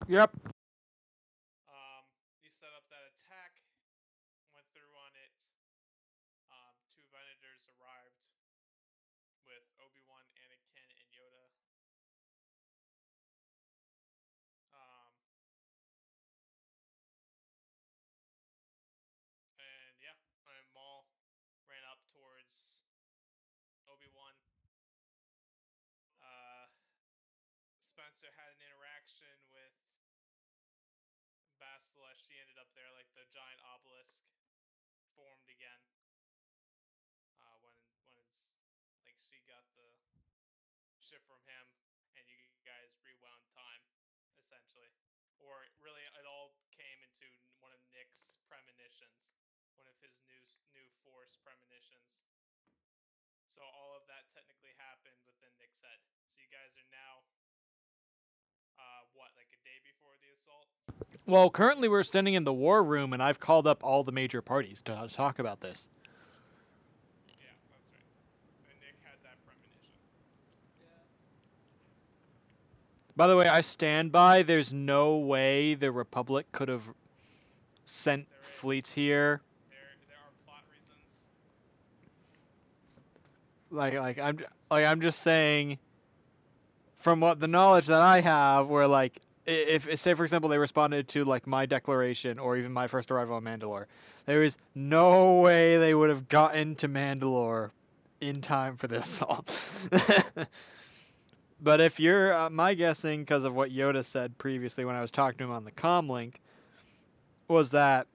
Yep. You set up that attack, went through on it. Two Venators arrived with Obi-Wan, Anakin, and Yoda. Um, and yeah, and Maul ran up towards Obi-Wan. Uh, Spencer had an interaction with Basilisk. She ended up there, like the giant obelisk formed again. When like she got the ship from him, and you guys rewound time, essentially. Or really, it all came into one of Nick's premonitions, one of his new Force premonitions. So all of that technically happened within Nick's head. So you guys are now, what, like a day before the assault? Well, currently we're standing in the war room, and I've called up all the major parties to talk about this. Yeah, that's right. And Nick had that premonition. By the way, I stand by. There's no way the Republic could have sent There is. fleets here. There are plot reasons. I'm just saying, from what the knowledge that I have, where like if say for example they responded to like my declaration or even my first arrival on Mandalore, there is no way they would have gotten to Mandalore in time for this assault. But if you're my guessing, because of what Yoda said previously when I was talking to him on the comm link, was that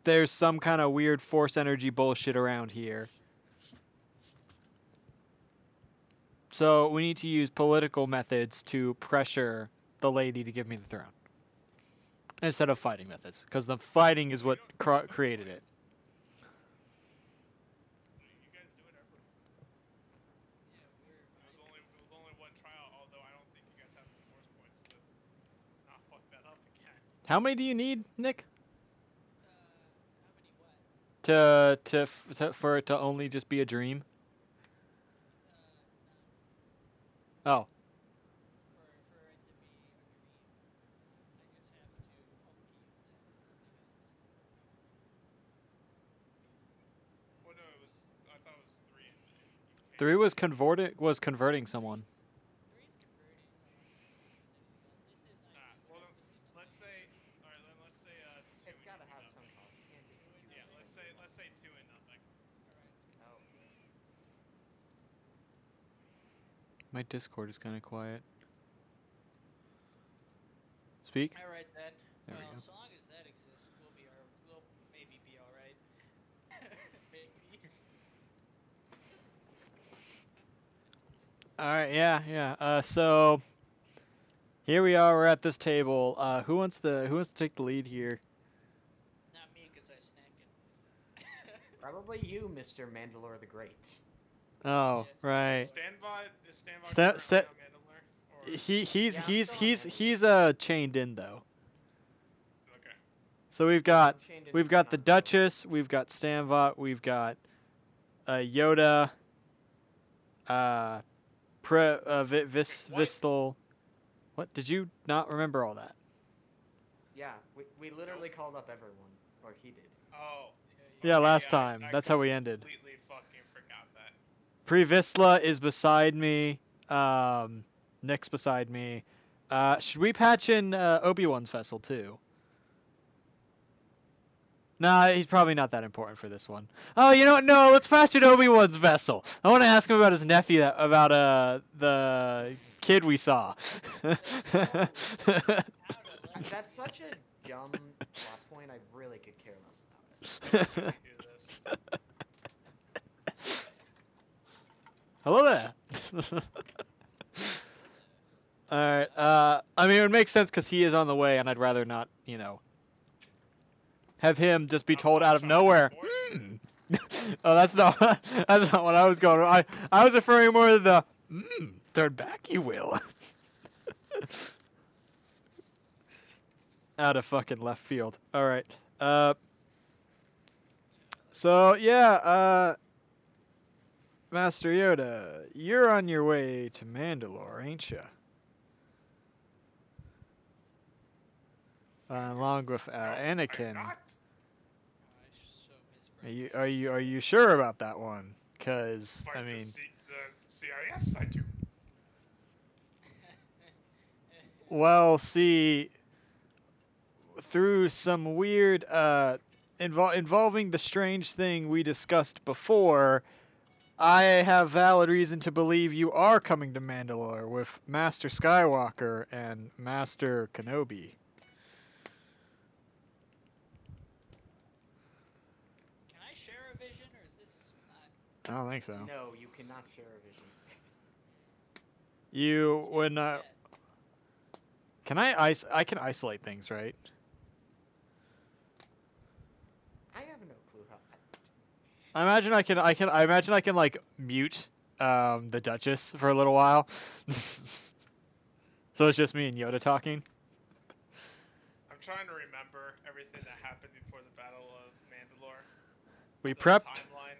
there's some kind of weird force energy bullshit around here. So we need to use political methods to pressure the lady to give me the throne instead of fighting methods, because the fighting is Well, you what don't. You don't have to created fight. it. You guys do whatever. It was only one trial. Although I don't think you guys have the force points to not fuck that up again. How many do you need, Nick, to for it to only just be a dream? Oh, Well, no, it was. I thought it was three, and you came three up was with two. converting someone. Well, then, let's say. All right, then let's say two It's and got to have some nothing. cost. You can't just do Yeah, it let's say randomly. two and nothing. Oh. My Discord is kind of quiet. Speak. All right then. There we Well, go. so long as that exists, we'll maybe be all right. Maybe. All right, yeah. So here we are. We're at this table. Who wants to take the lead here? Not me, cause I snacked it. Probably you, Mr. Mandalore the Great. Oh, Yes. right. Is Stanbot Sta currently sta on Mandalore? Or he's Yeah, I'm he's still on he's Mandalore. he's chained in though. okay. So we've Yeah, got I'm chained into we've the got the console. Duchess, we've got Stanvot, we've got Yoda, uh, Okay. What? Vistal. What did you not remember all that? Yeah, we Nope. literally called up everyone. Or he did. Oh. Yeah, Okay. last Yeah. time. I That's how we ended. completely fucking forgot that. Pre Vistla is beside me. Nick's beside me. Should we patch in Obi-Wan's vessel too? Nah, he's probably not that important for this one. Oh, you know what? No, let's patch in Obi-Wan's vessel. I want to ask him about his nephew, about the kid we saw. That's such a dumb plot point. I really could care less about it. Nick, can we do this? Hello there. All right. I mean, it would make sense because he is on the way, and I'd rather not, have him just be told What? out of Trying to nowhere. teleport? Oh, that's not that's not what I was going. I was referring more to the turn back, you will. Out of fucking left field. All right. Uh. So yeah. Master Yoda, you're on your way to Mandalore, ain't ya? along with No, I'm Anakin. not. Oh, I so miss Are you sure about that one? Cause By I mean, the CIS, I do. well, see, through some weird involving the strange thing we discussed before, I have valid reason to believe you are coming to Mandalore with Master Skywalker and Master Kenobi. Can I share a vision, or is this not? I don't think so. No, you cannot share a vision. You when Yet. can I can isolate things, right? I have no clue how. I imagine I can like mute the Duchess for a little while. So it's just me and Yoda talking. I'm trying to remember everything that happened before the Battle of Mandalore. We The prepped. timeline.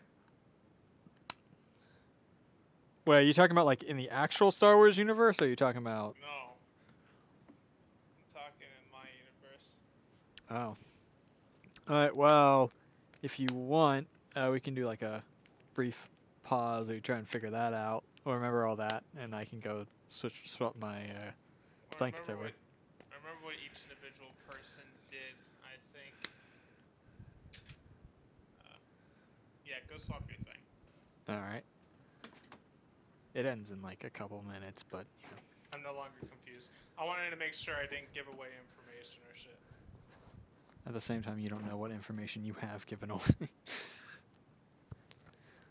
Wait, are you talking about like in the actual Star Wars universe, or are you talking about? No. I'm talking in my universe. Oh. Alright, well, if you want, we can do like a brief pause or you try and figure that out, or remember all that, and I can go swap my I blankets over. remember what each individual person did, I think. Yeah, go swap your thing. Alright. It ends in like a couple minutes, but yeah. I'm no longer confused. I wanted to make sure I didn't give away information or shit. At the same time, you don't know what information you have given away.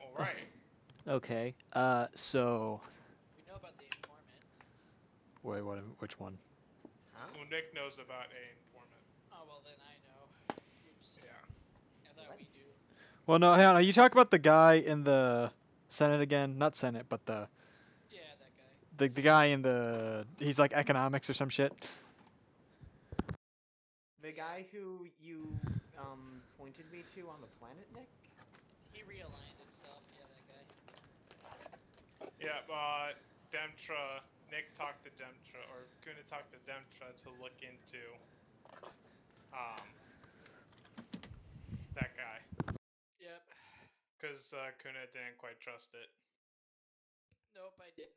Alright. Okay. So. We know about the informant. Wait, which one? Huh? Well, Nick knows about a informant. Oh well, then I know. Oops. Yeah. I thought What? we knew. Well, no, hang on. Are you talking about the guy in the Senate again? Not Senate, but Yeah, that guy. the guy in he's like economics or some shit. The guy who you pointed me to on the planet, Nick? He realigned himself. Yeah, that guy. Yeah, Demtra, Nick talked to Demtra, or Kuna talked to Demtra to look into, that guy. Yep. Because, Kuna didn't quite trust it. Nope, I didn't.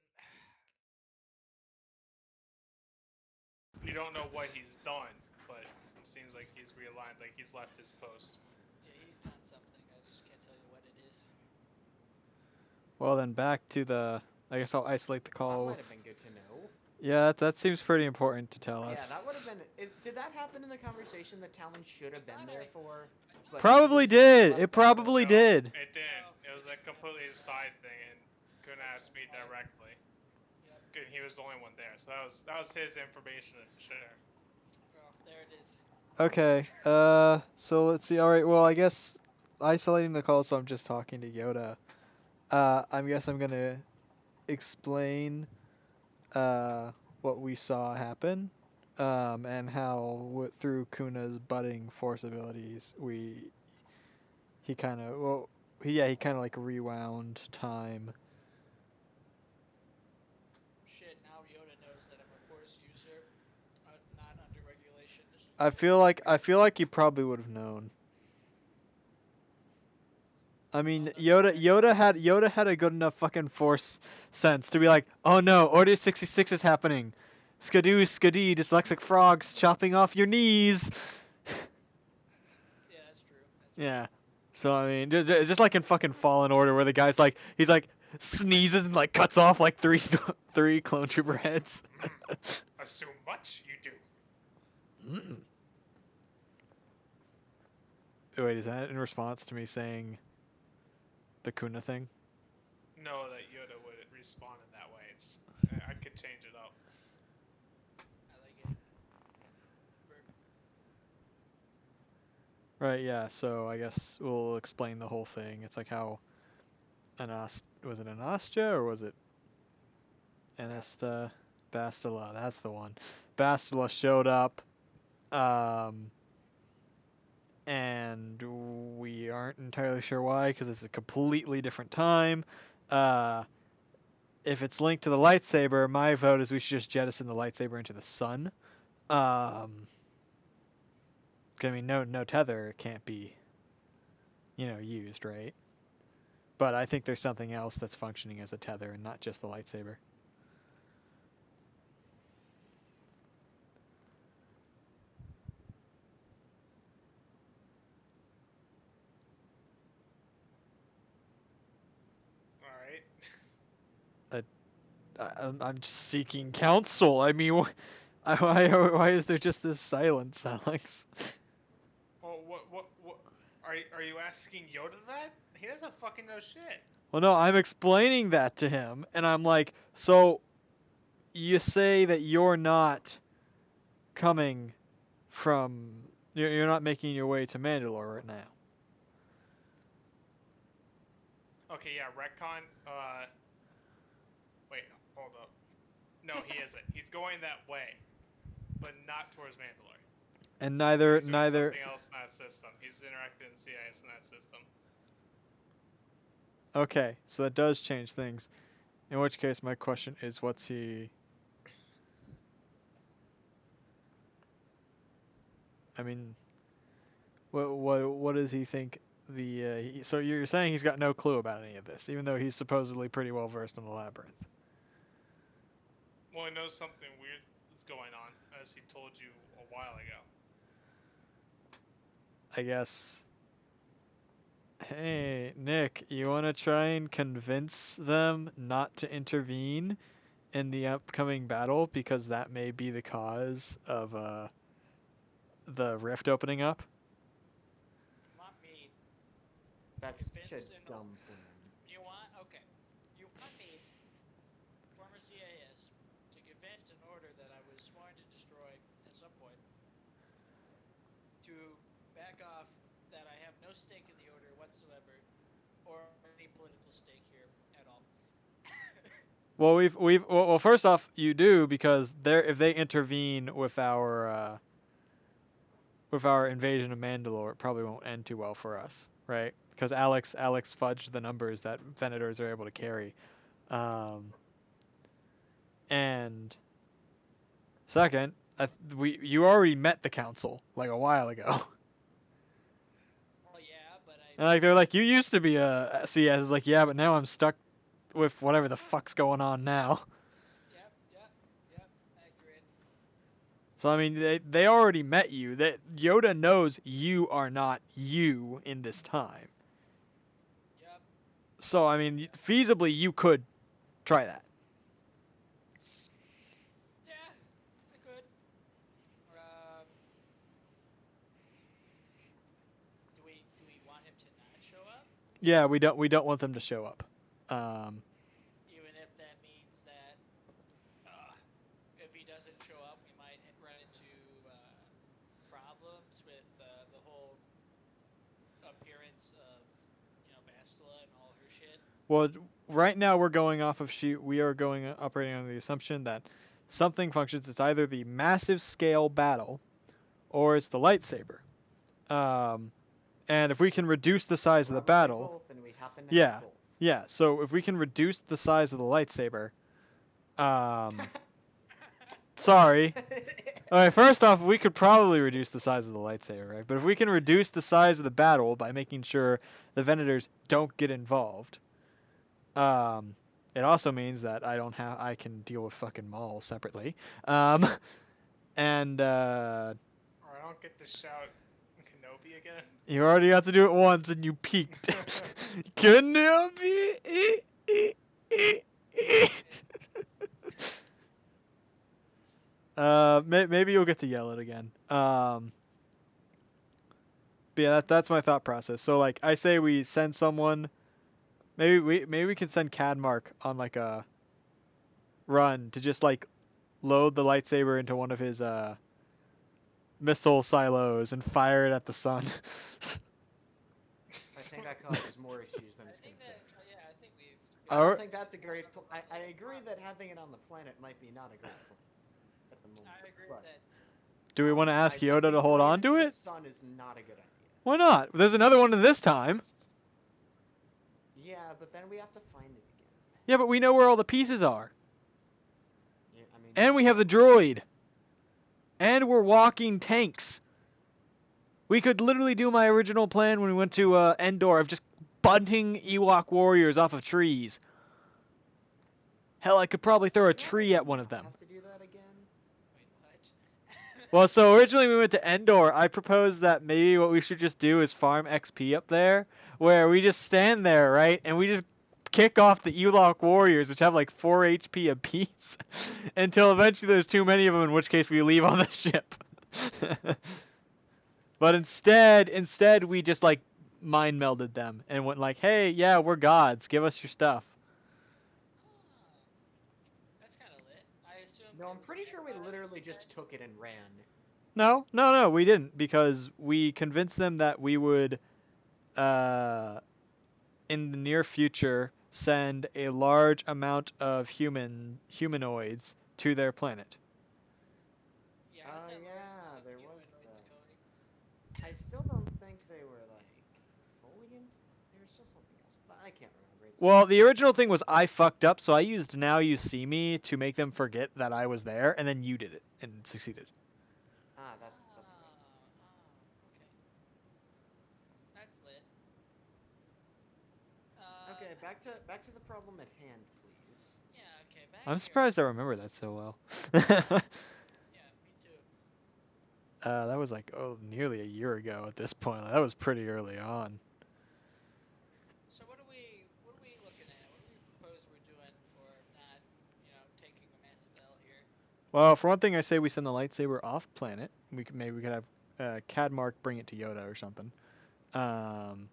You don't know what he's done, but it seems like he's realigned, like he's left his post. Yeah, he's done something. I just can't tell you what it is. Well, then back to the. I guess I'll isolate the Well, that call. might have been good to know. Yeah, that seems pretty important to tell Yeah, us. that would have been. Did that happen in the conversation that Talon should have been there for? But Probably he was did. left It out? probably No, did. it didn't. No. It was a completely side thing, and Kuna asked me directly. Yep. Good, he was the only one there, so that was his information to share. Oh, there it is. Okay. So let's see. All right. Well, I guess isolating the call, so I'm just talking to Yoda. I guess I'm gonna explain what we saw happen, and how through Kuna's budding force abilities, he kind of he kind of like rewound time. Shit, now Yoda knows that I'm a Force user, not under regulation. I feel like he probably would have known. I mean, Well, that's fair. Yoda had a good enough fucking force sense to be like, oh no, Order 66 is happening. Skadoo, skadee, dyslexic frogs chopping off your knees. Yeah, that's true. Yeah. So I mean, it's just like in fucking Fallen Order where the guy's like, he's like sneezes and like cuts off like three clone trooper heads. Assume much, you do. Mm. Wait, is that in response to me saying the Kuna thing? Know that Yoda would respond in that way. I could change it up. I like it. Right, yeah, so I guess we'll explain the whole thing. It's like how was it Anastia or was it Anasta Bastila? That's the one. Bastila showed up, and we aren't entirely sure why because it's a completely different time. If it's linked to the lightsaber, my vote is we should just jettison the lightsaber into the sun. Um, I mean, no tether can't be, used, right? But I think there's something else that's functioning as a tether and not just the lightsaber. All right. I'm just seeking counsel. I mean, why is there just this silence, Alex? Well, what? Are you asking Yoda that? He doesn't fucking know shit. Well, no, I'm explaining that to him, and I'm like, so you say that you're not coming from, you're not making your way to Mandalore right now. Okay, yeah, retcon. Wait, hold up. No, he isn't. He's going that way, but not towards Mandalore. And He's doing neither. something else in that system. He's interacting with CIS in that system. Okay, so that does change things. In which case, my question is, what's he? I mean, what does he think? So you're saying he's got no clue about any of this, even though he's supposedly pretty well versed in the labyrinth. Well, he knows something weird is going on, as he told you a while ago. I guess. Hey, Nick, you want to try and convince them not to intervene in the upcoming battle because that may be the cause of the rift opening up? You want me That's such a convinced in dumb plan. You want okay. You want me, former CIS, to convince an order that I was sworn to destroy at some point to back off, that I have no stake in the order whatsoever, or any political stake here at all. Well, well, first off, you do because if they intervene with our invasion of Mandalore, it probably won't end too well for us, right? Because Alex fudged the numbers that Venators are able to carry. And second, you already met the council like a while ago. Well, yeah, but And like they're like, you used to be a CS. It's like, yeah, but now I'm stuck with whatever the fuck's going on now. Yep, accurate. So I mean, they already met you. That Yoda knows you are not you in this time. Yep. So I mean, feasibly you could try that. Yeah, I could. Do we want him to not show up? Yeah, we don't want them to show up. Even if that means that if he doesn't show up, we might run into problems with the whole appearance of, Bastila and all her shit. Well, right now we are going operating on the assumption that something functions. It's either the massive scale battle, or it's the lightsaber. And if we can reduce the size of the battle, Both, and we happen to yeah, have both. yeah. So if we can reduce the size of the lightsaber, sorry. Alright, first off, we could probably reduce the size of the lightsaber, right? But if we can reduce the size of the battle by making sure the Venators don't get involved, it also means that I can deal with fucking Maul separately. And Or I don't get to shout Kenobi again. you already got to do it once and you peaked. Kenobi. Maybe you'll get to yell it again. But yeah, that's my thought process. So like, I say we send someone. Maybe we can send Cadmark on like a run to just like load the lightsaber into one of his missile silos and fire it at the sun. I think that causes more issues than I it's think going to that, fix. yeah, I think we've. I don't think that's a great. I agree that having it on the planet might be not a great plan at the moment. I agree but, with that. Do we want to ask I Yoda think to hold throwing on to into it? The sun is not a good idea. Why not? There's another one in this time. Yeah, but then we have to find it again. Yeah, but we know where all the pieces are. Yeah, I mean. And we have the droid. And we're walking tanks. We could literally do my original plan when we went to Endor of just bunting Ewok warriors off of trees. Hell, I could probably throw a I feel like tree I at one of now them. have to do that again. Wait, what? Well, so originally we went to Endor. I proposed that maybe what we should just do is farm XP up there, where we just stand there, right, and we just kick off the Ewok warriors, which have like 4 HP apiece, until eventually there's too many of them, in which case we leave on the ship. But instead we just like mind melded them and went like, hey, yeah, we're gods. Give us your stuff. Oh, that's kind of lit. I assumed No, it I'm was pretty sure we campfire literally instead. just took it and ran. No, we didn't because we convinced them that we would, uh, in the near future, send a large amount of humanoids to their planet. Yeah, how's that Yeah, low there was humanoids that. going? I still don't think they were like fully into. There was still something else, but I can't remember. It's Well, the original thing was I fucked up, so I used Now You See Me to make them forget that I was there, and then you did it and succeeded. that's right. Okay. That's lit. Okay, back to the problem at hand, please. Yeah, okay, back I'm here. surprised I remember that so well. Yeah, me too. That was like nearly a year ago at this point. That was pretty early on. So what are we looking at? What do we propose we're doing for not, taking a massive L here? Well, for one thing, I say we send the lightsaber off planet. Maybe we could have Cadmark bring it to Yoda or something. Um,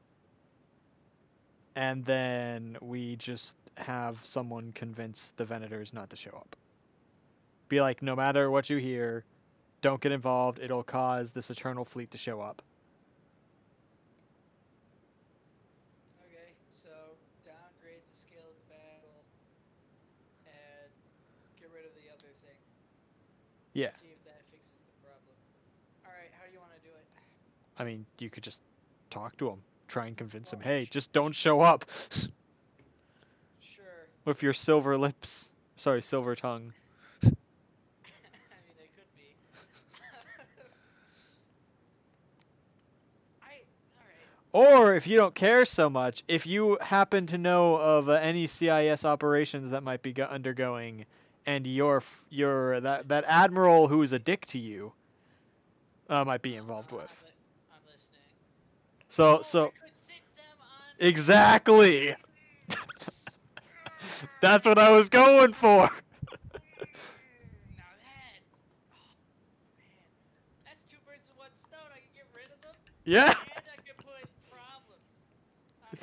and then we just have someone convince the Venators not to show up. Be like, no matter what you hear, don't get involved. It'll cause this Eternal fleet to show up. Okay, so downgrade the scale of the battle and get rid of the other thing. Yeah. See if that fixes the problem. All right, how do you want to do it? I mean, you could just talk to him. Try and convince him, Well, hey, just don't show up. sure. With your silver lips. Sorry, silver tongue. I mean, they could be. I all right. Or if you don't care so much, if you happen to know of any CIS operations that might be undergoing, and your that admiral who's a dick to you might be involved with. I'm listening. So Oh, I so could sit them on my. exactly. That's what I was going for. Now that. Oh man, that's two birds with one stone. I can get rid of them, Yeah. and I can put problems on.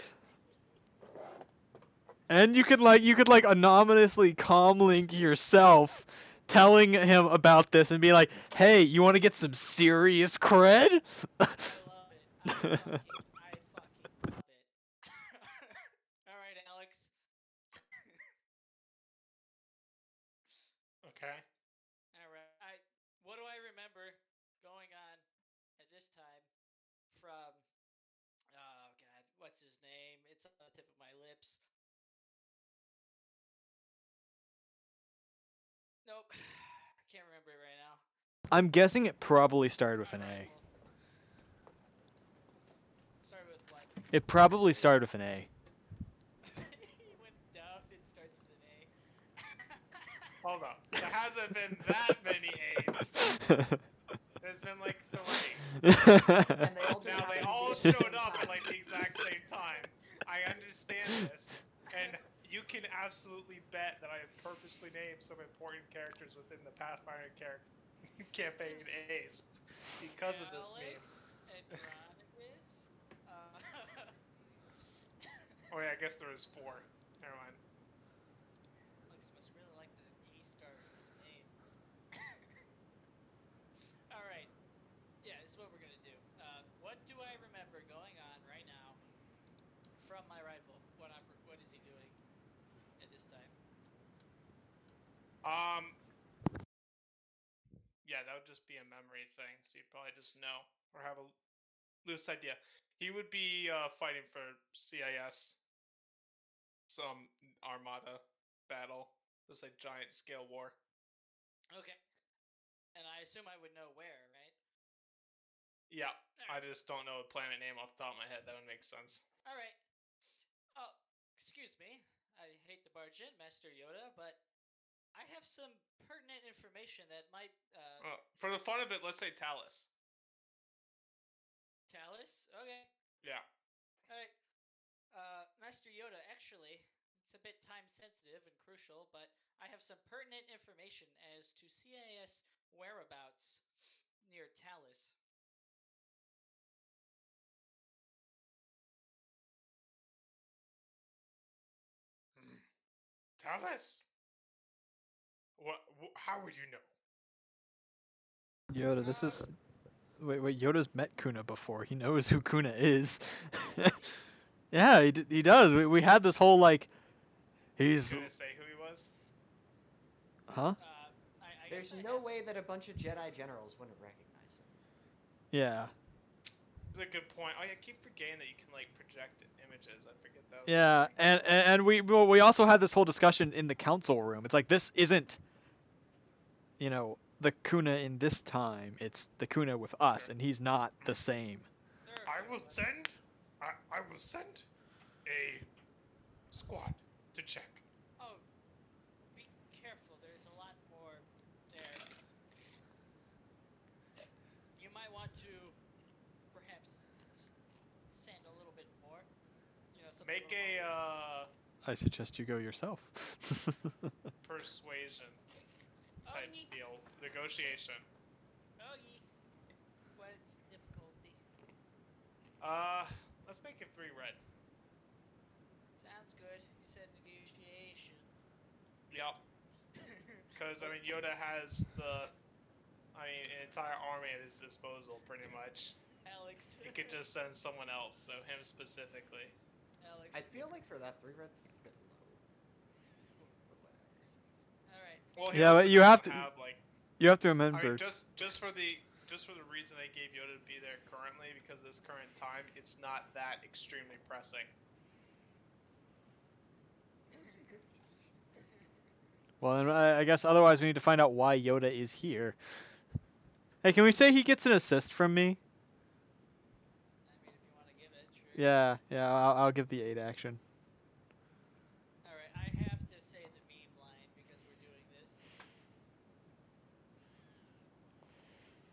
And you could like anonymously comlink yourself telling him about this and be like, "Hey, you want to get some serious cred?" I love it. I fucking love it. All right, Alex. Okay. All right. What do I remember going on at this time from oh god, what's his name? It's on the tip of my lips. Nope. I can't remember it right now. I'm guessing it probably started with My an A. rival. Started with what? It probably started with an A. He went down. It starts with an A. Hold up. There hasn't been that many A's. There's been like 3. And they all just Now they happened to be all at the showed same up at time. like the exact same time. I understand this, and you can absolutely bet that I have purposely named some important characters within the Pathfinder campaign A's because of this meme. Alex, Andronicus. Oh yeah, I guess there was 4. Never mind. Alex must really like the A star in his name. All right. Yeah, this is what we're gonna do. What do I remember going on right now from my rival? What is he doing at this time? Um, yeah, that would just be a memory thing, so you'd probably just know or have a loose idea. He would be fighting for CIS, some Armada battle. It was a giant scale war. Okay. And I assume I would know where, right? Yeah, I just don't know a planet name off the top of my head. That would make sense. All right. Oh, excuse me. I hate to barge in, Master Yoda, but I have some pertinent information that might For the fun of it, let's say Talus. Talus. Okay. Yeah. All right. Master Yoda, actually, it's a bit time sensitive and crucial, but I have some pertinent information as to CIS whereabouts near Talus. Talus? What? How would you know? Yoda, this is. Wait, Yoda's met Kuna before. He knows who Kuna is. Yeah, he does. We had this whole, like. He's. Gonna say who he was? Huh? I There's guess I no have... way that a bunch of Jedi generals wouldn't recognize him. Yeah. That's a good point. Oh, yeah, I keep forgetting that you can, like, project images. I forget that. Yeah, and we also had this whole discussion in the council room. It's like, this isn't, the Kuna in this time. It's the Kuna with us, Sure. and he's not the same. I will send a squad to check. Oh, be careful. There's a lot more there. You might want to perhaps send a little bit more. Something Make more. a I suggest you go yourself. persuasion type Ogie. deal. Negotiation. Ogie. What's difficulty? Let's make it 3 red. Sounds good. You said negotiation. Yep. Because, I mean, Yoda has an entire army at his disposal, pretty much. Alex. He could just send someone else, so him specifically. Alex. I feel like for that 3 reds is a bit low. But whatever. All right. Well, he Yeah, also but you have to. doesn't have, like, You have to I remember. mean, just for the reason I gave Yoda to be there currently, because this current time, it's not that extremely pressing. Well, then I guess otherwise we need to find out why Yoda is here. Hey, can we say he gets an assist from me? I mean, if you want to give it, sure. Yeah, I'll give the 8 action. All right, I have to say the meme line because we're doing this.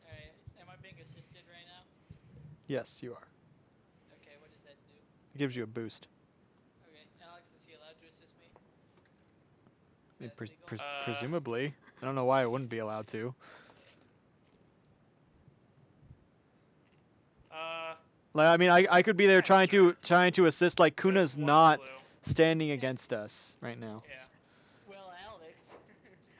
All right, am I being assisted right now? Yes, you are. Okay, what does that do? It gives you a boost. Okay, Alex, is he allowed to assist me? I mean, Is that legal? presumably. I don't know why I wouldn't be allowed to. Like, I mean, I could be there trying to assist. Like, Kuna's not standing against us right now. Yeah. Well, Alex.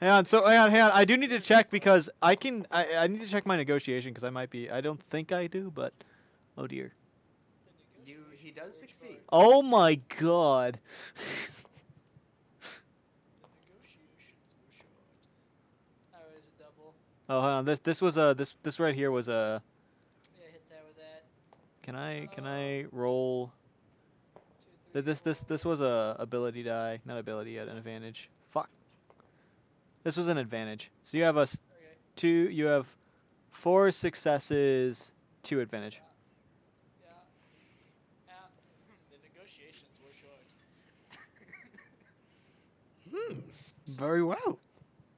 Hang on, hang on. I do need to check because I need to check my negotiation because I might be. I don't think I do, but oh dear. He does succeed. Oh my god. The negotiations were short. Oh, is it double? Oh, hold on. This was a this right here was a. Yeah, hit that with that. Can I roll? 2, 3, This was a ability die, not ability yet, an advantage. Fuck. This was an advantage. So you have Okay. you have 4 successes, 2 advantage. Yeah. The negotiations were short. Very well.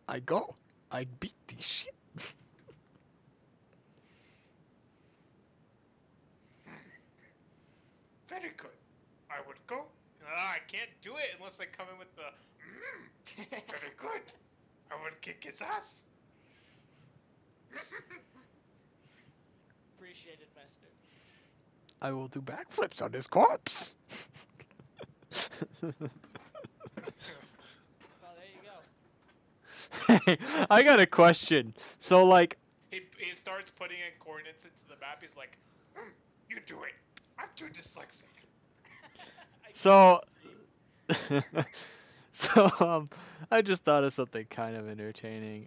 I go. I beat the shit. Very good. I would go. I can't do it unless I come in with the. Very good. I would kick his ass. Appreciate it, Master. I will do backflips on his corpse. Well, there you go. Hey, I got a question. So, like, He starts putting in coordinates into the map. He's like, you do it. I'm too dyslexic. so, I just thought of something kind of entertaining.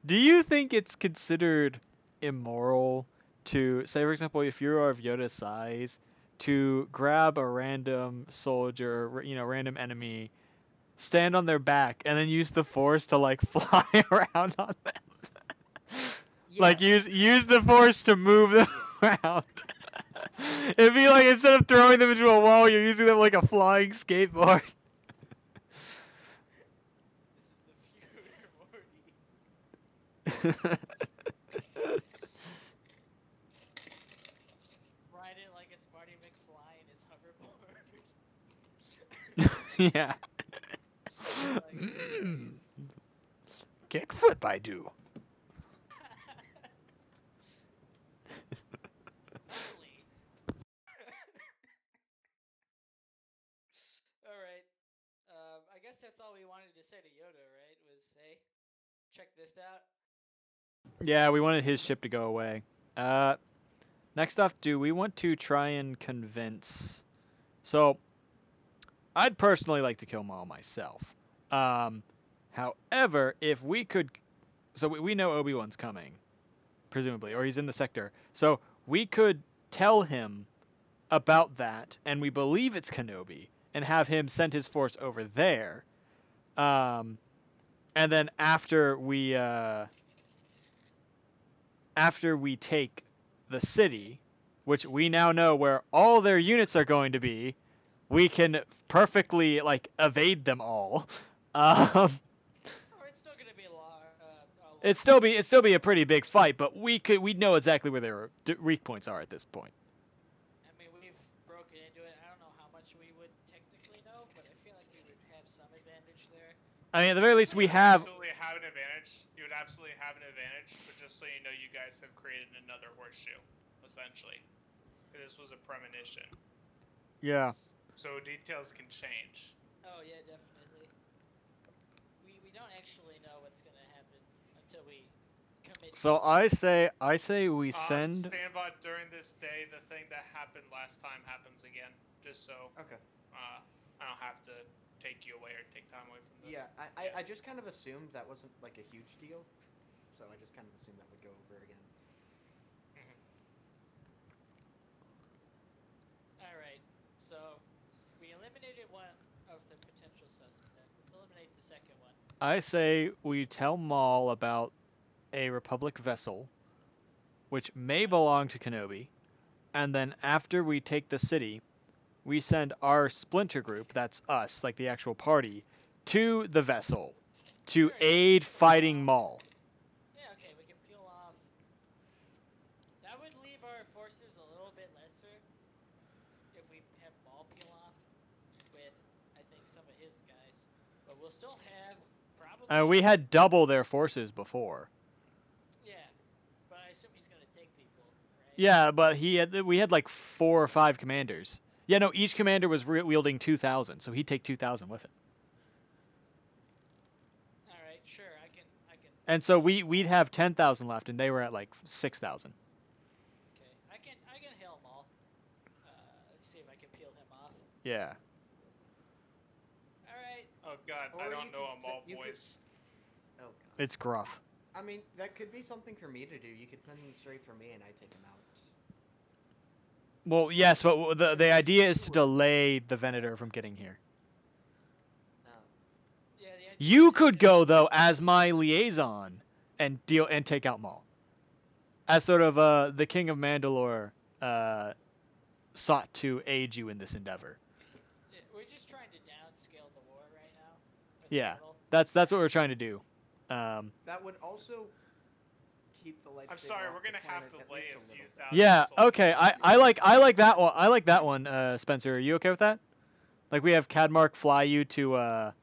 Do you think it's considered immoral to, say, for example, if you're of Yoda's size, to grab a random soldier, random enemy, stand on their back, and then use the Force to like fly around on them? Like Yes. use the Force to move them around. It'd be like instead of throwing them into a wall, you're using them like a flying skateboard. This is the future, Morty. Ride it like it's Marty McFly in his hoverboard. Yeah. Like- Kickflip, I do. Luckily. All right. I guess that's all we wanted to say to Yoda, right? Was, hey, check this out. Yeah, we wanted his ship to go away. Next off, do we want to try and convince? So, I'd personally like to kill Maul myself. However, if we could, so we know Obi-Wan's coming, presumably, or he's in the sector. So we could tell him about that, and we believe it's Kenobi, and have him send his force over there. And then after we take the city, which we now know where all their units are going to be, we can perfectly like evade them all. Or it's still gonna be a long. It'd still be a pretty big fight, but we'd know exactly where their weak points are at this point. I mean, we've broken into it. I don't know how much we would technically know, but I feel like we would have some advantage there. I mean, at the very least, we You would have. absolutely have an advantage. You would absolutely have an advantage, but just so you know, you guys have created another horseshoe, essentially. This was a premonition, Yeah. so details can change. Oh yeah, definitely. We don't actually know what's gonna happen until we commit. So to I it. say we send. Stand by during this day. The thing that happened last time happens again, just so Okay. I don't have to take you away or take time away from this. Yeah, I just kind of assumed that wasn't like a huge deal, so I just kind of assumed that would go over again. All right. So we eliminated one of the potential suspects. Let's eliminate the second one. I say we tell Maul about a Republic vessel, which may belong to Kenobi, and then after we take the city, we send our splinter group, that's us, like the actual party, to the vessel to Sure. aid fighting Maul. Yeah. Okay. We can peel off. That would leave our forces a little bit lesser if we have Maul peel off with, I think, some of his guys. But we'll still have probably. We had double their forces before. Yeah. But I assume he's gonna take people, right? Yeah, but we had like 4 or 5 commanders. Yeah, no, each commander was wielding 2,000, so he'd take 2,000 with him. All right. Sure. I can. And so we'd have 10,000 left, and they were at like 6,000. Okay. I can hail Maul. Let's see if I can peel him off. Yeah. All right. Oh God, Or I you don't know could a Maul you could- voice. Oh god. It's gruff. I mean, that could be something for me to do. You could send him straight for me, and I take him out. Well, yes, but the idea is to delay the Venator from getting here. Oh. Yeah. The idea You is could that- go though as my liaison and take out Maul. As sort of the King of Mandalore sought to aid you in this endeavor. Yeah, we're just trying to downscale the war right now. with Yeah. Marvel. That's what we're trying to do. That would also keep the lightsaber. I'm sorry, off we're the gonna have planet to at lay least a a few little bit. thousand. Yeah, soldiers okay. I like that one. I like that one, Spencer. Are you okay with that? Like we have Cadmark fly you to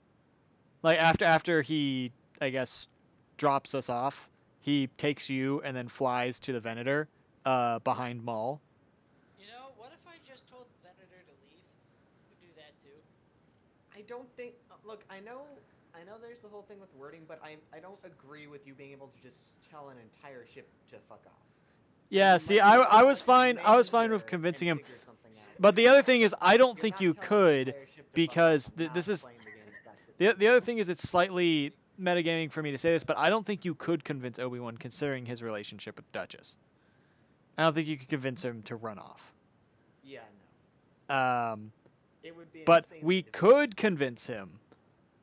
like after he I guess drops us off, he takes you and then flies to the Venator behind Maul. You know, what if I just told Venator to leave? We do that too. I don't think. Look, I know there's the whole thing with wording, but I don't agree with you being able to just tell an entire ship to fuck off. Yeah, You see might be I able was to fine maneuver with convincing and him. figure something out. But the other thing is I don't You're think not you telling an could entire ship to fuck because off. I'm this not is playing the game if that's what the other thing is it's slightly metagaming for me to say this, but I don't think you could convince Obi-Wan considering his relationship with Duchess. I don't think you could convince him to run off. Yeah, no. It would be. But insanely we difficult. could convince him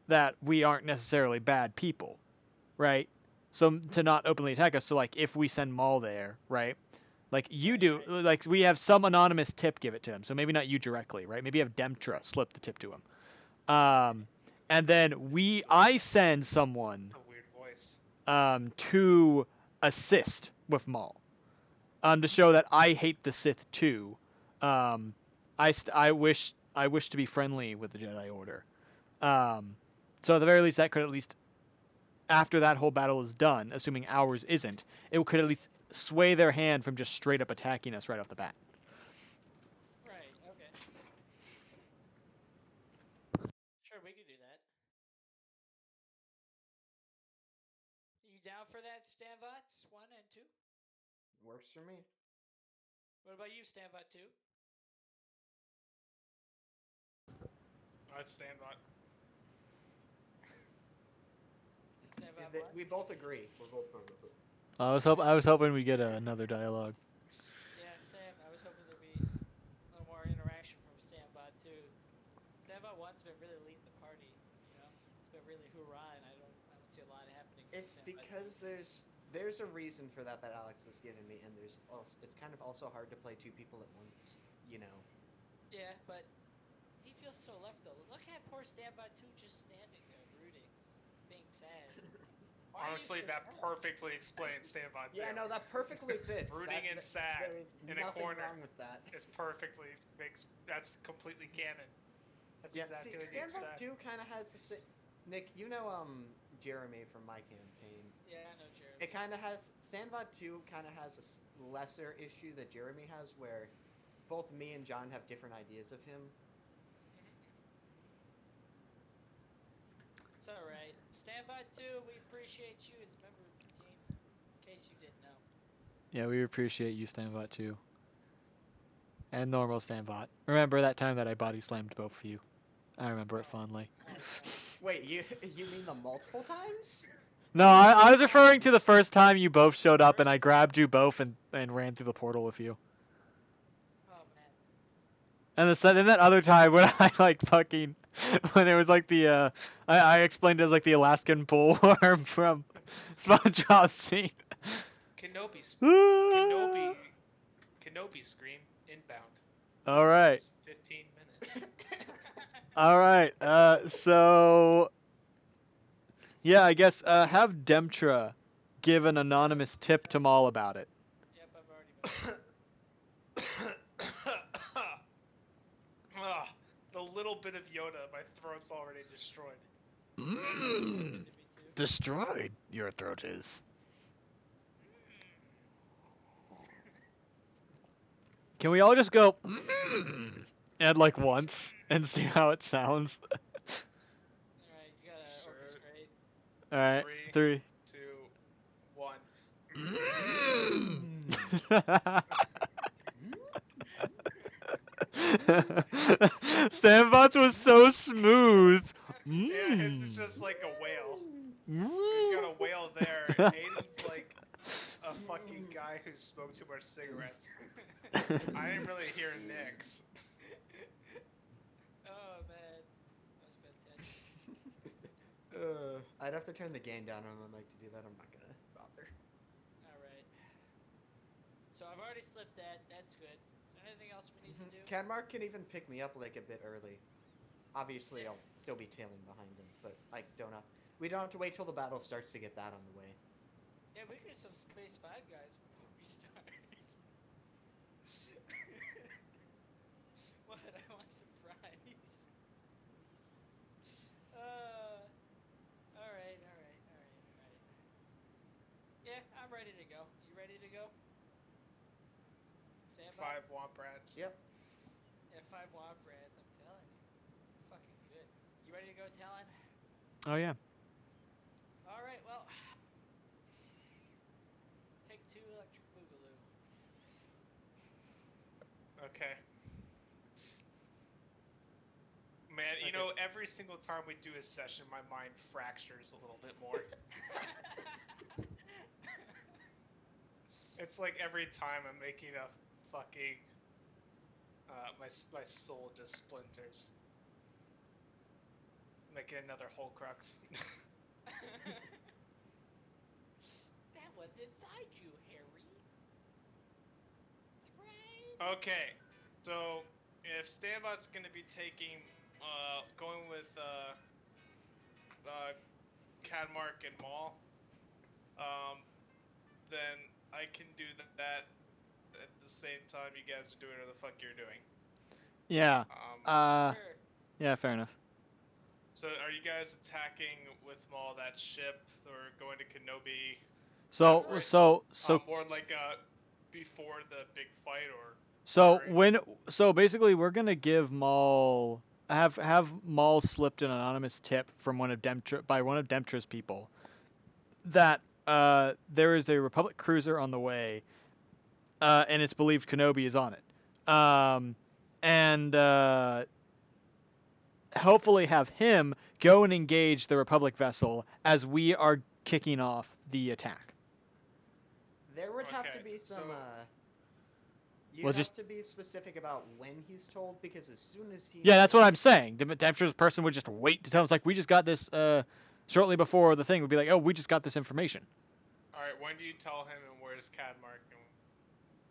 that we aren't necessarily bad people, right? So to not openly attack us. So like if we send Maul there, right? Like you Right, do, right. like we have some anonymous tip give it to him. So maybe not you directly, right? Maybe have Demtra slip the tip to him. And then I send someone A weird voice. to assist with Maul, to show that I hate the Sith too. I wish to be friendly with the Jedi Order. Um, so at the very least, that could at least, after that whole battle is done, assuming ours isn't, it could at least sway their hand from just straight up attacking us right off the bat. Right. Okay. Sure, we could do that. You down for that, Stanvots? 1 and 2. Works for me. What about you, Stanbot 2? I'd stand by. Stanbot They- 1? we both agree. We're both for it. I was hoping we get another dialogue. Yeah, same. I was hoping there'd be a little more interaction from Stanbot 2. Stanbot 1's been really leading the party, you know? It's been really hoorah, and I don't see a lot happening from It's Stanbot 2. because there's a reason for that Alex has given me, and there's also it's kind of also hard to play two people at once. You know. Yeah, but he feels so left though. Look at poor Stanbot 2 just standing there, brooding, being sad. Why are you Honestly, so that sad? perfectly explains Stand By Yeah, no, that perfectly fits. Brooding and sad there is in a nothing corner. wrong with that. That's completely canon. That's Yeah, exactly see, what you Stanbot expect. 2 kind of has the same. Nick, you know Jeremy from my campaign. Yeah, I know Jeremy. It kind of has Stanbot 2 kind of has a lesser issue that Jeremy has, where both me and John have different ideas of him. It's alright. Stanbot 2, we appreciate you as a member of the team, in case you didn't know. Yeah, we appreciate you, Stanbot, too. And normal Stanbot. Remember that time that I body slammed both of you? I remember it fondly. Wait, you mean the multiple times? No, I was referring to the first time you both showed up and I grabbed you both and ran through the portal with you. Oh man. And then that other time when I like fucking when it was like the I explained it as like the Alaskan bullworm from SpongeBob scene. Kenobi scream inbound. All right. 15 minutes. All right. So yeah, I guess have Demtra give an anonymous tip to Maul about it. Yep, I've already been. The little bit of Yoda, my throat's already destroyed. Destroyed your throat is. Can we all just go and like once and see how it sounds? Alright, you gotta Sure. orchestrate. All right, 3, 2, 1. Stanbots was so smooth. Yeah, his is just like a whale. He's got a whale there. Aiden's like a fucking guy who smoked too much cigarettes. I didn't really hear Nick's. Oh man, that was fantastic. I'd have to turn the game down on the mic to do that. I'm not gonna bother. Alright. So I've already slipped that. That's good. Is there anything else we need to do? Cadmark can even pick me up like a bit early. Obviously, I'll still be tailing behind him, but I don't have. We don't have to wait till the battle starts to get that on the way. Yeah, we can get some Space Five guys before we start. What? I want some fries. Alright. Yeah, I'm ready to go. You ready to go? Stand by. 5 womp rats. Yep. Yeah, 5 womp rats, I'm telling you. Fucking good. You ready to go, Talon? Oh yeah. Alright, well. Take 2 electric boogaloo. Okay. Man, you know, every single time we do a session, my mind fractures a little bit more. It's like every time I'm making a fucking... my soul just splinters. Making another Horcrux. That was inside you, Harry. Okay, so if Stanbot's gonna be taking, going with Cadmark and Maul, um, then I can do that at the same time you guys are doing what the fuck you're doing. Yeah. Um, Sure. Yeah, fair enough. so are you guys attacking with Maul that ship or going to Kenobi? So Right. so More like before the big fight or so during? when so basically we're gonna give Maul have Maul slipped an anonymous tip from one of Demtra's people that there is a Republic cruiser on the way, and it's believed Kenobi is on it. And hopefully have him go and engage the Republic vessel as we are kicking off the attack. There would have to Okay, be some. so- You Well, have just to be specific about when he's told, because as soon as he. yeah, that's what knows- I'm saying. The Demtra's person would just wait to tell us like we just got this shortly before the thing would be like, oh, we just got this information. All right, when do you tell him, and where's Cadmark and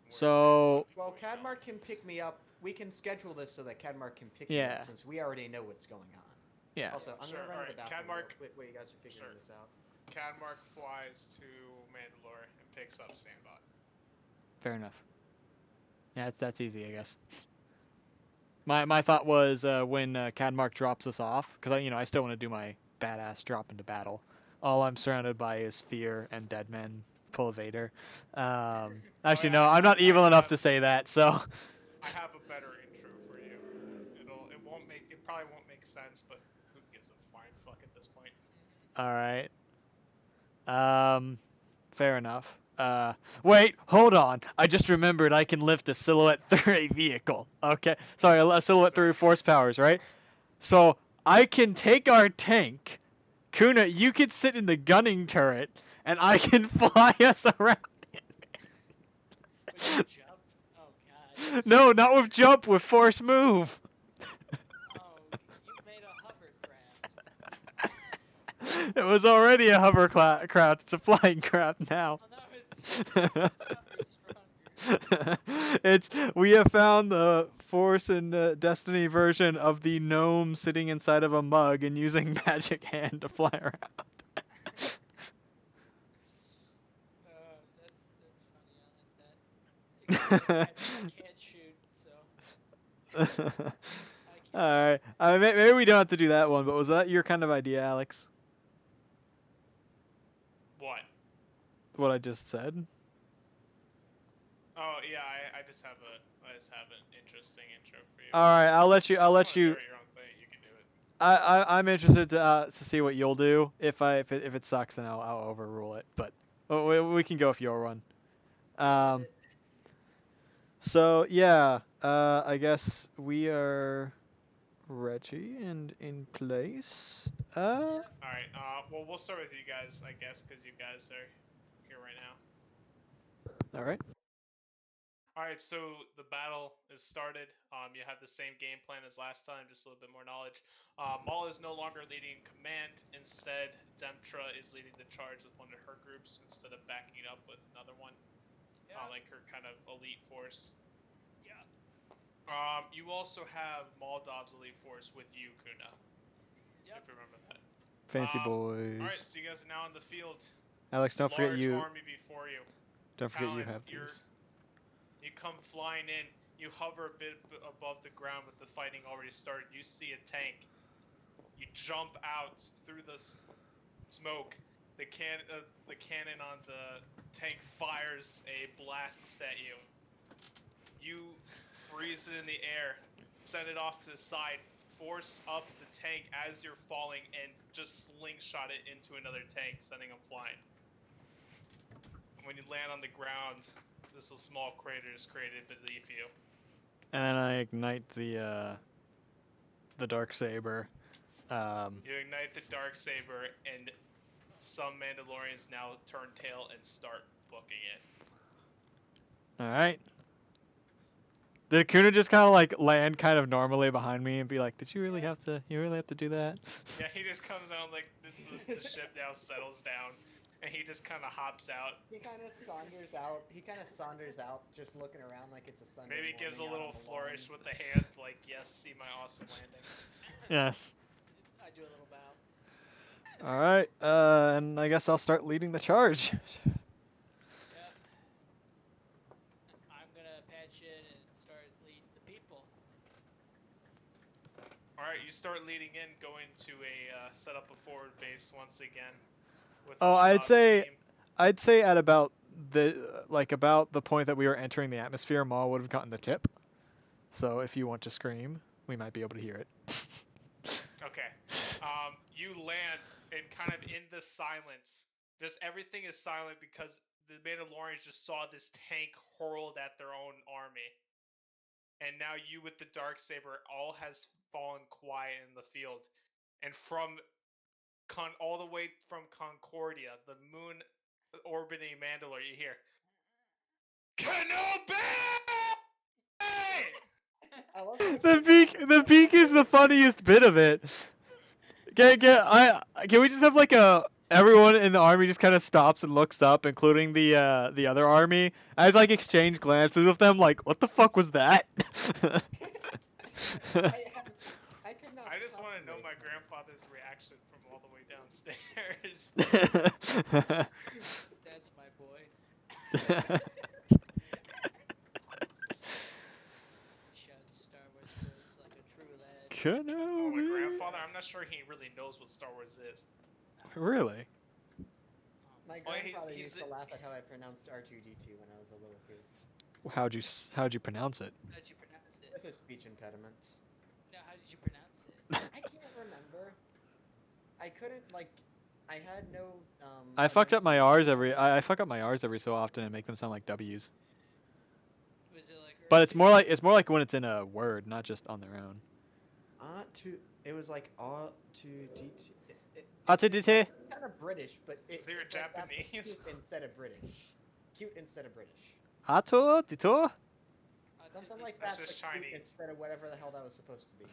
where's So- Stanbot before Well, you tell him? Cadmark can pick me up. We can schedule this so that Cadmark can pick me Yeah. up, since we already know what's going on. Yeah. Also, I'm Sure, gonna run to the alright, bathroom. Cadmark- Wait, you guys are figuring Sure. this out. Cadmark flies to Mandalore and picks up Stanbot. Fair enough. Yeah, that's easy, I guess. My thought was when Cadmark drops us off, because I still want to do my badass drop into battle. All I'm surrounded by is fear and dead men. Pull a Vader. Actually, no, I'm not evil enough to say that. So. I have a better intro for you. It probably won't make sense, but who gives a flying fuck at this point? All right. Fair enough. Wait, hold on. I just remembered I can lift a silhouette through a vehicle. Okay, sorry, a silhouette through force powers, right? So I can take our tank. Kuna, you can sit in the gunning turret, and I can fly us around. Would you jump? Oh god. No, not with jump, with force move. Oh, you made a hovercraft. It was already a hovercraft. It's a flying craft now. Oh, now it's stronger. We have found the Force and Destiny version of the gnome sitting inside of a mug and using magic hand to fly around. That's funny. I like that. I can't shoot, so I can't. All right. Maybe we don't have to do that one, but was that your kind of idea, Alex? What? What I just said? Oh yeah, I just have an interesting intro for you. All right. I'll let you. If you. wanna do You it your own thing, you can do it. I'm interested to see what you'll do. If it sucks, then I'll overrule it. But we can go with your one. So yeah, I guess we are ready and in place. All right. Well, we'll start with you guys, I guess, because you guys are here right now. All right. All right. So the battle is started. You have the same game plan as last time, just a little bit more knowledge. Maul is no longer leading command. Instead, Demtra is leading the charge with one of her groups instead of backing up with another one. Yeah. Like her kind of elite force. Yeah. You also have Moldov's elite force with you, Kuna. Yep. If you remember that. Fancy boys. All right, so you guys are now in the field. Alex, don't forget Large you. army before you. Don't forget you Talon, have these. You come flying in. You hover a bit above the ground with the fighting already started. You see a tank. You jump out through the smoke. The cannon on the tank fires a blast at you. You freeze it in the air, send it off to the side, force up the tank as you're falling, and just slingshot it into another tank, sending them flying. And when you land on the ground, this little small crater is created beneath you. And then I ignite the dark saber. You ignite the dark saber, and some Mandalorians now turn tail and start booking it. All right. Did Kuna just kind of like land kind of normally behind me and be like, "Did you really have to? You really have to do that?" Yeah, he just comes out like the ship now settles down, and he just kind of hops out. He kind of saunders out. He kind of saunders out, just looking around like it's a Sunday Maybe morning gives a out on little the lawn. flourish with the hand, like, yes, see my awesome landing. Yes. I do a little bow. All right. And I guess I'll start leading the charge. Yep. I'm gonna patch in and start leading the people. Alright, you start leading in, going to set up a forward base once again. With Oh, the team. I'd say at about the point that we were entering the atmosphere, Maul would have gotten the tip. So if you want to scream, we might be able to hear it. Okay. You land and kind of in the silence. Just everything is silent because the Mandalorians just saw this tank hurled at their own army. And now you with the Darksaber, all has fallen quiet in the field. And from all the way from Concordia, the moon orbiting Mandalore, you hear Kenobi! I love how The beak is the funniest bit of it. Can we just have like everyone in the army just kind of stops and looks up, including the other army. I just like exchange glances with them, like, what the fuck was that? I could not. I just want to know possibly- my grandfather's reaction from all the way downstairs. That's my boy. Shouts Star Wars quotes like a true lad. Oh, my Kenobi. grandfather? I'm not sure he really knows what Star Wars is. Really? My Well, he's- grandfather he's used to laugh at how I pronounced R2D2 when I was a little kid. How'd you pronounce it? How did you pronounce it? With his speech impediments. No, how did you pronounce it? I can't remember. I couldn't like. I had no. I fucked up my enunciation. R's I fuck up my R's every so often and make them sound like W's. Was it like? But it's more like when it's in a word, not just on their own. It was like R to D. R2D2. Kind of British, but Is there it's like that, but Japanese? cute instead of British. Cute instead of British. R2D2. Something like That's that, just but cute Chinese. instead of whatever the hell that was supposed to be.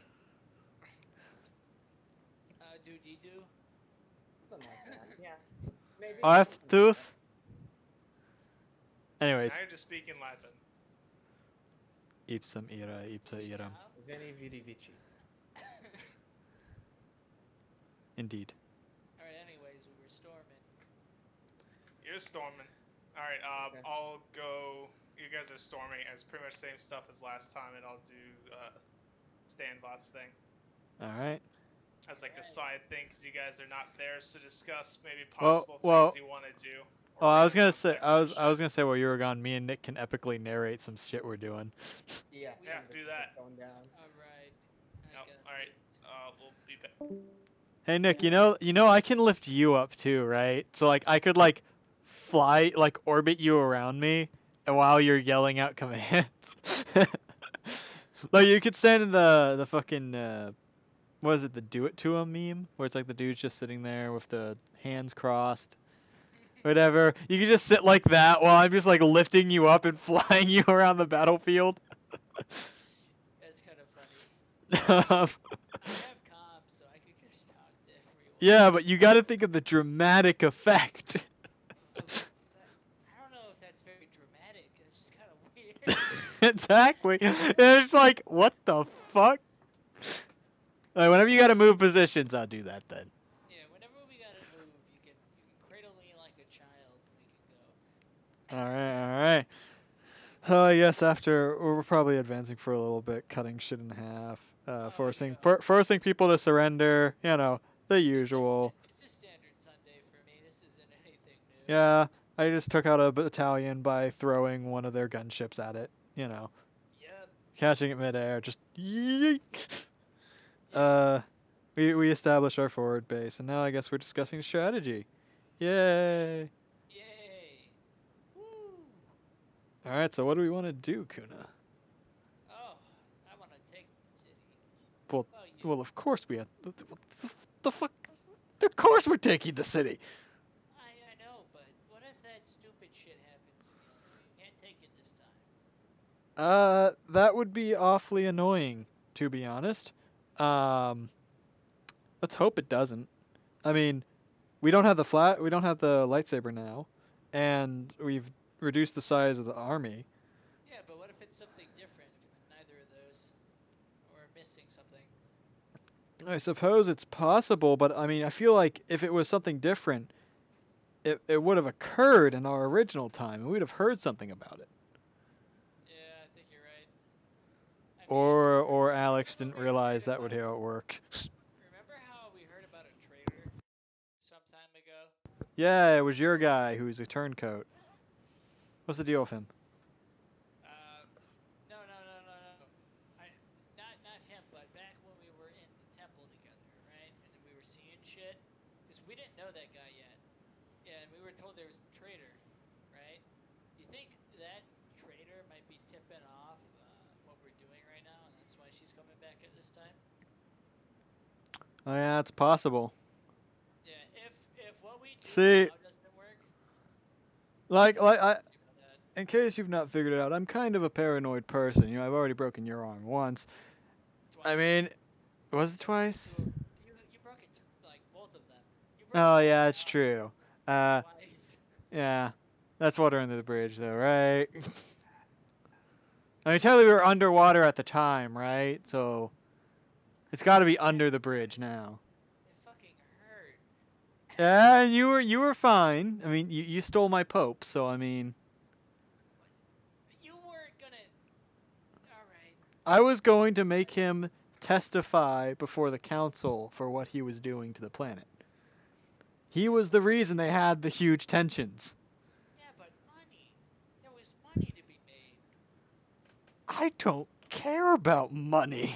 Do dee do. Something like that. Yeah. Maybe. R2. Anyways, Now you're just speaking Latin. ipsum ira ipsa iram. Veni vidi vici. Indeed. Alright, anyways, we were storming. You're storming. Alright, Okay. I'll go. You guys are storming. It's pretty much the same stuff as last time, and I'll do Stanbot's thing. All right. As like a side thing, because you guys are not there to discuss maybe Well- possible well- things you want to do. Oh, I was random gonna say, non-sequitur I was shit. gonna say, while you were gone, me and Nick can epically narrate some shit we're doing. Yeah. Yeah, things do are that. Going down. Alright. Yep, alright. We'll be back. Hey Nick, you know I can lift you up too, right? So like I could like fly, like orbit you around me, and while you're yelling out commands. Like you could stand in the fucking what is it, the do it to him meme, where it's like the dude's just sitting there with the hands crossed. Whatever. You could just sit like that while I'm just like lifting you up and flying you around the battlefield. That's kind of funny. Um, I have comms, so I could just talk to everyone. yeah, but you got to think of the dramatic effect. I don't know if that's very dramatic. It's just kind of weird. Exactly. It's like, what the fuck? Like, whenever you gotta move positions, I'll do that then. Yeah, whenever we gotta move, you can cradle me like a child, and we can go. Alright. I guess after we're probably advancing for a little bit, cutting shit in half, forcing yeah. forcing people to surrender, the usual. It's a standard Sunday for me. This isn't anything new. Yeah, I just took out a battalion by throwing one of their gunships at it, Yep. catching it midair, just yeet. We established our forward base, and now I guess we're discussing strategy. Yay! Yay. Woo. All right, so what do we want to do, Kuna? Oh, I want to take the city. Well, you, well, of course we have. The fuck? Of course we're taking the city. I know, but what if that stupid shit happens again? We can't take it this time. That would be awfully annoying, to be honest. Let's hope it doesn't. I mean, We don't have we don't have the lightsaber now, and we've reduced the size of the army. Yeah, but what if it's something different? If it's neither of those, or missing something? I suppose it's possible, but I mean, I feel like if it was something different, it would have occurred in our original time, and we'd have heard something about it. Yeah, I think you're right. I mean, Or Alex remember didn't we heard realize that would about? how it worked. Remember how we heard about a traitor some time ago? Yeah, it was your guy who's a turncoat. What's the deal with him? Uh, no. I not him, but back when we were in the temple together, right? And we were seeing shit, because we didn't know that guy yet. Yeah, and we were told there was a traitor, right? Do you think that traitor might be tipping off what we're doing right now, and that's why she's coming back at this time? Oh yeah, it's possible. Yeah, if what we do See, now doesn't work, like I, see about that. in case you've not figured it out, I'm kind of a paranoid person. You know, I've already broken your arm once. I Twice. mean, was it twice? You broke it like both of them. You broke Oh both yeah, it's now true. Uh, twice. yeah, that's water under the bridge, though, right? I mean, tell you we were underwater at the time, right? So it's got to be Yeah, under the bridge now. it fucking hurt. Yeah, and you were fine. I mean, you stole my pope, so I mean, You weren't gonna. All right. I was going to make him testify before the council for what he was doing to the planet. He Yeah, was but the reason they had the huge tensions. yeah, but money. There was money to be made. I don't care about money.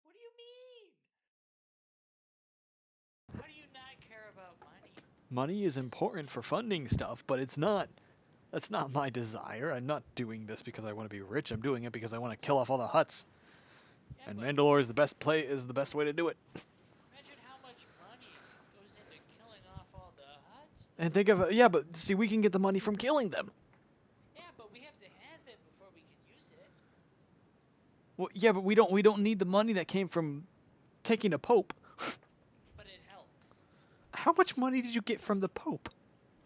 What do you mean? How do you not care about money? Money is This important for funding stuff, but it's not. That's not my desire. I'm not doing this because I want to be rich. I'm doing it because I want to kill off all the Hutts. yeah, And but Mandalore is the best way to do it. imagine how much money goes into killing off all the huts, And though. think of yeah, but see, we can get the money from killing them. Yeah, but we have to have it before we can use it. Well, yeah, but we don't need the money that came from taking a pope. But it helps. How much money did you get from the pope?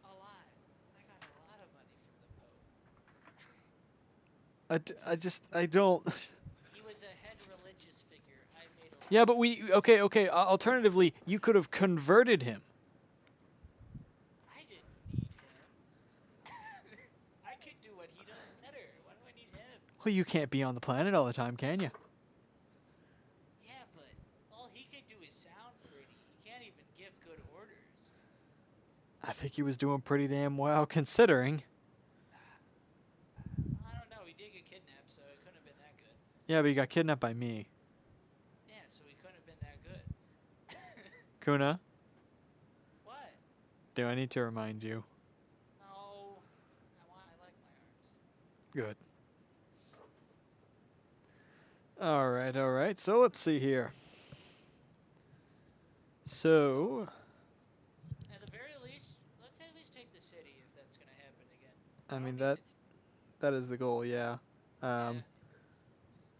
A lot. I got a lot of money from the Pope. I don't. He was a head religious figure. I made a Yeah, lot but of money. okay. Alternatively, you could have converted him. I didn't need him. I could do what he does better. Why do I need him? Well, you can't be on the planet all the time, can you? Yeah, but all he can do is sound pretty. He can't even give good orders. I think he was doing pretty damn well considering. I don't know. He did get kidnapped, so it couldn't have been that good. Yeah, but he got kidnapped by me. Yeah, so he couldn't have been that good. Kuna, What? do I need to remind you? No. I like my arms. Good. Alright. So let's see here. So, At the very least, let's at least take the city if that's gonna happen again. I We don't mean need to. that is the goal, yeah. Yeah.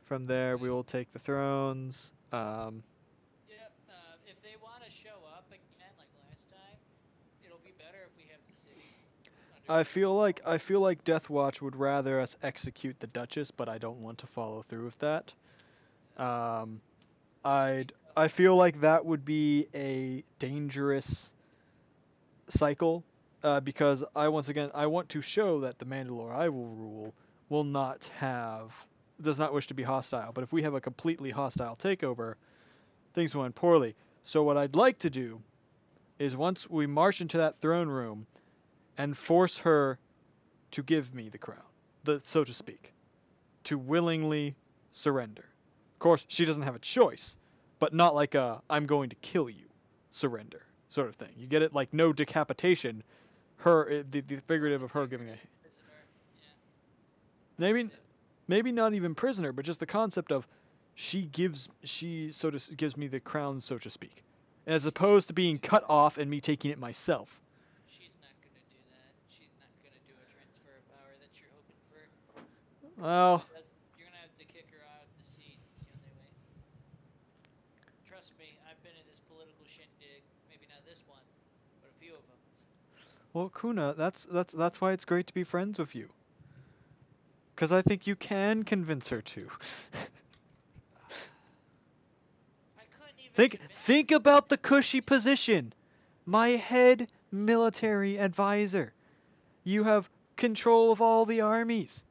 From there, we Like, will take the thrones. yeah. If they want to show up again like last time, it'll be better if we have the city under control. I feel like Death Watch would rather us execute the Duchess, but I don't want to follow through with that. Um, This will be tough. I feel like that would be a dangerous cycle, because I want to show that the Mandalore I will rule will not have does not wish to be hostile. But if we have a completely hostile takeover, things went poorly. So what I'd like to do is once we march into that throne room and force her to give me the crown, the so to speak, to willingly surrender. Of course, she doesn't have a choice, but not like a I'm going to kill you surrender sort of thing. You get it? Like no decapitation. The figurative of her giving a Prisoner. Yeah, I maybe get it. maybe not even prisoner, but just the concept of gives me the crown so to speak, as She's not opposed to gonna being do cut that. off and me taking it myself. She's not gonna do that. She's not gonna do a transfer of power that you're hoping for. Well, You're gonna have to kick her out of the seat. It's the only way. Trust me, I've been in this political shindig. Maybe not this one, Well, Kuna, that's why it's great to be friends with you. Because I think you can convince her to. I couldn't even think convince her think to about the commit cushy to. position. My head military advisor. You have control of all the armies.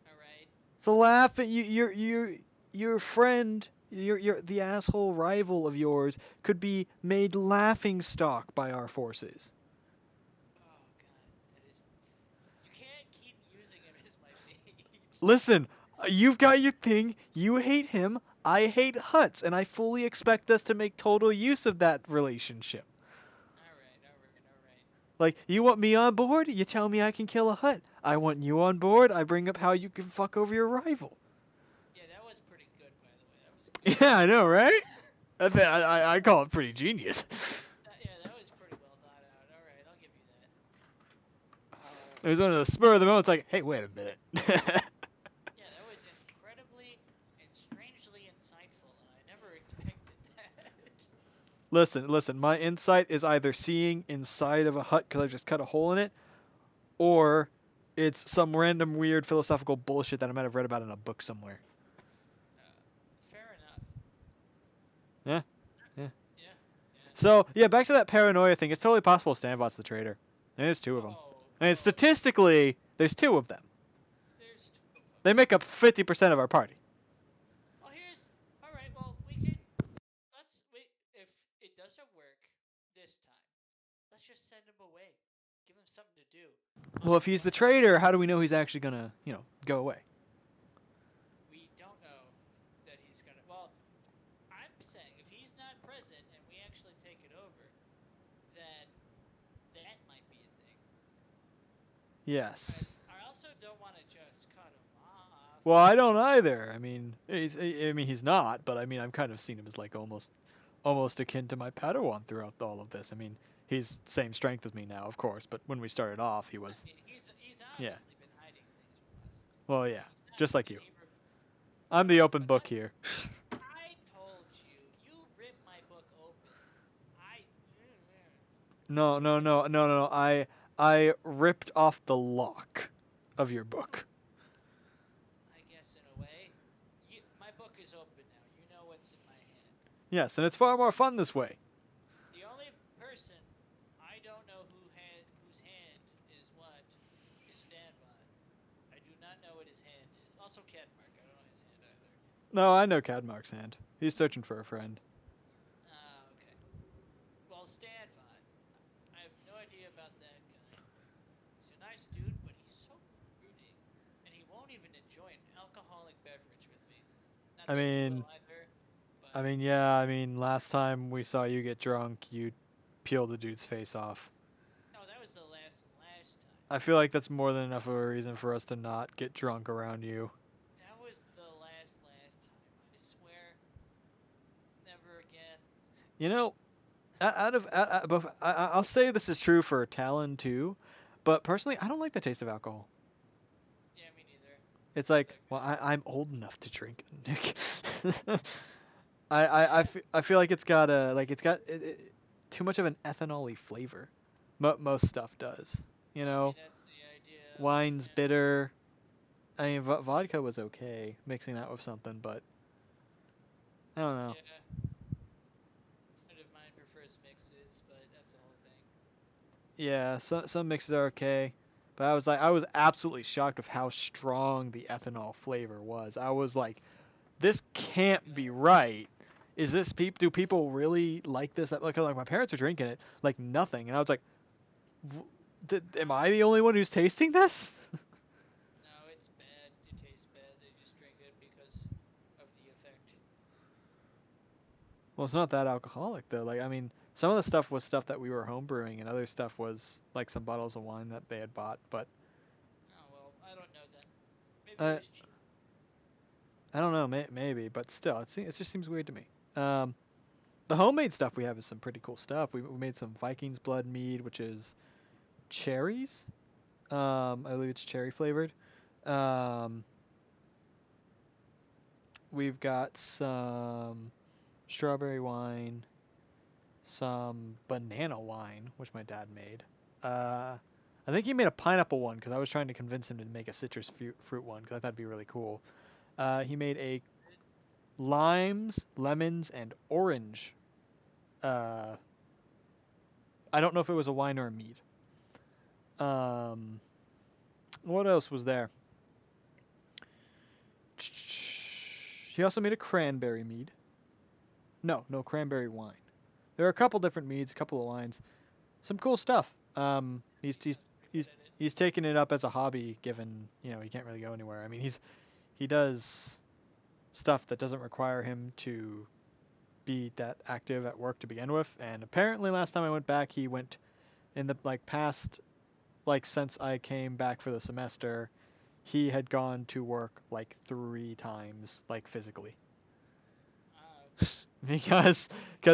All right. So laugh at you. Your friend, your the asshole rival of yours could be made laughing stock by our forces. Oh God, that is. You can't keep using him as my bait. Listen, you've got your thing. You hate him. I hate Huts, and I fully expect us to make total use of that relationship. All right, all right, all right. Like, you want me on board? You tell me I can kill a Hut. I want you on board. I bring up how you can fuck over your rival. Yeah, that was pretty good, by the way. That was good. Yeah, I know, right? I call it pretty genius. Yeah, that was pretty well thought out. All right, I'll give you that. It was one of the spur of the moment. It's like, hey, wait a minute. Yeah, that was incredibly and strangely insightful, and I never expected that. Listen. My insight is either seeing inside of a hut because I just cut a hole in it, or it's some random weird philosophical bullshit that I might have read about in a book somewhere. Fair enough. Yeah, yeah. Yeah, yeah. So yeah, back to that paranoia thing. It's totally possible Stanbot's the traitor. And there's two of them. And Oh, statistically, there's two of them. there's two of them. They make up 50% of our party. Well, here's all right. Well, we can let's wait. If it doesn't work this time, let's just send him away. Give him something to do on Well, if the he's the run. traitor, how do we know he's actually gonna, go away? We don't know that he's gonna. Well, I'm saying if he's not present and we actually take it over, then that might be a thing. I Yes. I also don't want to just cut him off. Well, I don't either. I mean, he's not, but I mean, I've kind of seen him as like almost akin to my Padawan throughout all of this. I mean, he's same strength as me now, of course, but when we started off, he I was, mean, he's yeah. obviously been hiding things from us. Well, yeah, He's not, just like and you. he. I'm the Yeah, open but book here. I told you, you ripped my book open. I. No, no, I no, no, no, no. I ripped off the lock of your book. I guess in a way, my book is open now. You know what's in my hand. Yes, and it's far more fun this way. The only person I don't know whose hand is what is Stanbot. I do not know what his hand is. Also, Cadmark. I don't know his hand either. No, I know Cadmark's hand. He's searching for a friend. Ah, okay. Well, Stanbot. I have no idea about that guy. He's a nice dude, but he's so brooding, and he won't even enjoy an alcoholic beverage with me. Not I that you will mean, either, I but mean, yeah, I mean, last time we saw you get drunk, you peeled the dude's face off. no, that was the last time. I feel like that's more than enough of a reason for us to not get drunk around you. That was the last time. I swear, never again. You know, but I'll say this is true for Talon too, but personally, I don't like the taste of alcohol. Yeah, me neither. It's It's like, like, well, I'm old enough to drink, Nick. yeah, I feel like it's got too much of an ethanol-y flavor. Most stuff does. You I mean know, that's the idea of it. wine's Yeah, bitter. I mean, vodka was okay mixing that with something, but I don't know. yeah. A friend of mine prefers mixes, but that's the whole thing. Yeah, some mixes are okay, but I was absolutely shocked with how strong the ethanol flavor was. I was like, this can't be right. Is this Do people really like this? Like my parents are drinking it like nothing, and I was like, am I the only one who's tasting this? No, it's bad. It tastes bad. They just drink it because of the effect. Well, it's not that alcoholic though. Like I mean, some of the stuff was stuff that we were home brewing, and other stuff was like some bottles of wine that they had bought. But Oh well, I don't know then. Maybe it uh, was cheap. I don't know, maybe, but still, it just seems weird to me. Um, the homemade stuff we have is some pretty cool stuff. We made some Viking's Blood mead, which is cherries. I believe it's cherry flavored. Um, we've got some strawberry wine, some banana wine, which my dad made. I think he made a pineapple one because I was trying to convince him to make a citrus fruit one because I thought it'd be really cool. He made a limes, lemons, and orange. Uh, I don't know if it was a wine or a mead. What else was there? He also made a cranberry mead. No cranberry wine. There are a couple different meads, a couple of wines, some cool stuff. He's He he's sounds pretty he's good at it. he's taken it up as a hobby, given he can't really go anywhere. I mean, he does stuff that doesn't require him to be that active at work to begin with. And apparently, last time I went back, he went in the past, since I came back for the semester, he had gone to work like 3 times, physically. Okay. because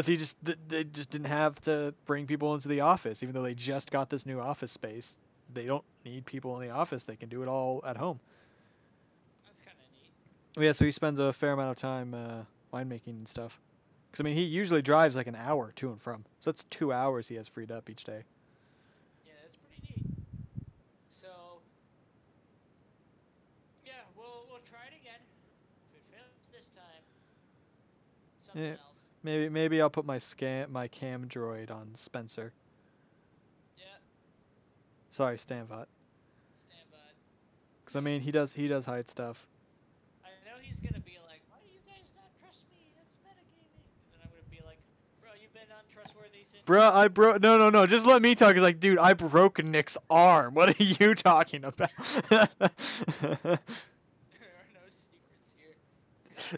they just didn't have to bring people into the office, even though they just got this new office space. They don't need people in the office; they can do it all at home. That's kind of neat. Yeah, so he spends a fair amount of time winemaking and stuff. Because I mean, he usually drives like an hour to and from, so that's 2 hours he has freed up each day. Yeah, that's pretty neat. So, yeah, we'll try it again. If it fails this time, it's something Yeah, else. maybe I'll put my cam droid on Spencer. Yeah, Sorry, Stanbot. stand by. Because I mean, he does hide stuff. I know he's gonna be like, "Why do you guys not trust me? That's metagaming." And then I'm gonna be like, "Bro, you've been untrustworthy since." Bruh, I broke. No. Just let me talk. It's like, dude, I broke Nick's arm. What are you talking about? There are no secrets here.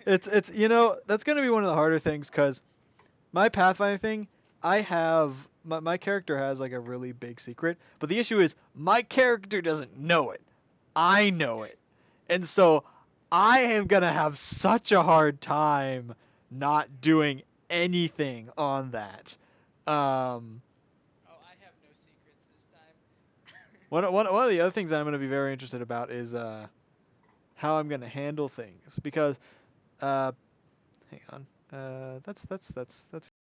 it's that's gonna be one of the harder things because my Pathfinder thing, my character has like a really big secret, but the issue is my character doesn't know it. I know Okay. it, and so I am gonna have such a hard time not doing anything on that. Um, Oh, I have no secrets this time. one of the other things that I'm gonna be very interested about is how I'm gonna handle things because hang on, that's